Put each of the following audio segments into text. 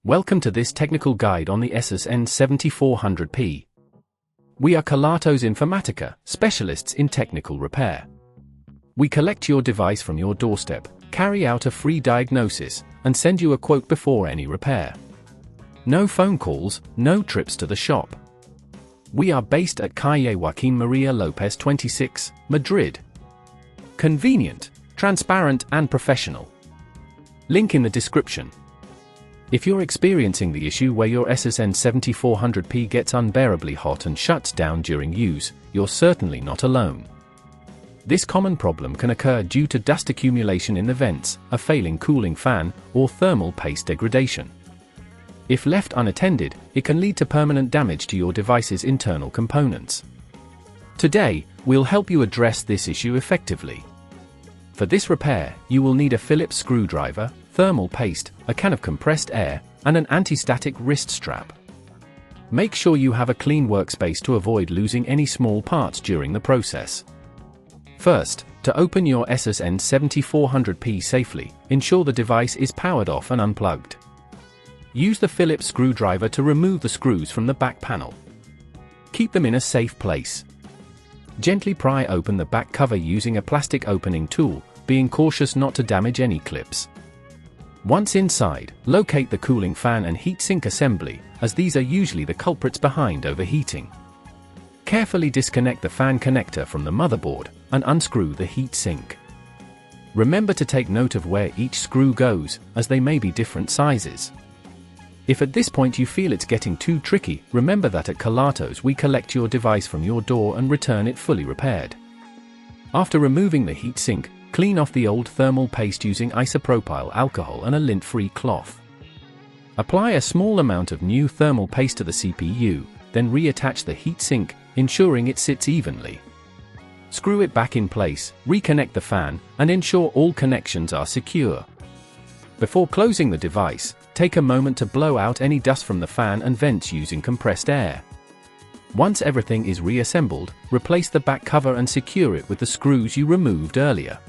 Welcome to this technical guide on the ASUS N7400P. We are Kelatos Informatica, specialists in technical repair. We collect your device from your doorstep, carry out a free diagnosis, and send you a quote before any repair. No phone calls, no trips to the shop. We are based at Calle Joaquín María López 26, Madrid. Convenient, transparent and professional. Link in the description. If you're experiencing the issue where your ASUS N7400P gets unbearably hot and shuts down during use, you're certainly not alone. This common problem can occur due to dust accumulation in the vents, a failing cooling fan, or thermal paste degradation. If left unattended, it can lead to permanent damage to your device's internal components. Today, we'll help you address this issue effectively. For this repair, you will need a Phillips screwdriver, thermal paste, a can of compressed air, and an anti-static wrist strap. Make sure you have a clean workspace to avoid losing any small parts during the process. First, to open your ASUS N7400P safely, ensure the device is powered off and unplugged. Use the Phillips screwdriver to remove the screws from the back panel. Keep them in a safe place. Gently pry open the back cover using a plastic opening tool, being cautious not to damage any clips. Once inside, locate the cooling fan and heatsink assembly, as these are usually the culprits behind overheating. Carefully disconnect the fan connector from the motherboard, and unscrew the heatsink. Remember to take note of where each screw goes, as they may be different sizes. If at this point you feel it's getting too tricky, remember that at Kelatos we collect your device from your door and return it fully repaired. After removing the heatsink, clean off the old thermal paste using isopropyl alcohol and a lint-free cloth. Apply a small amount of new thermal paste to the CPU, then reattach the heatsink, ensuring it sits evenly. Screw it back in place, reconnect the fan, and ensure all connections are secure. Before closing the device, take a moment to blow out any dust from the fan and vents using compressed air. Once everything is reassembled, replace the back cover and secure it with the screws you removed earlier.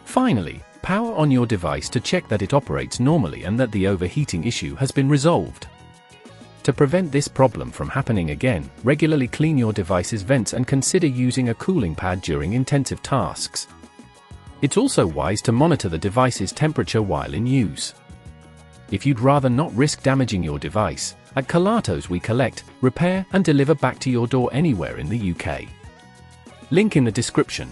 Finally, power on your device to check that it operates normally and that the overheating issue has been resolved. To prevent this problem from happening again, regularly clean your device's vents and consider using a cooling pad during intensive tasks. It's also wise to monitor the device's temperature while in use. If you'd rather not risk damaging your device, at Kelatos we collect, repair and deliver back to your door anywhere in the UK. Link in the description.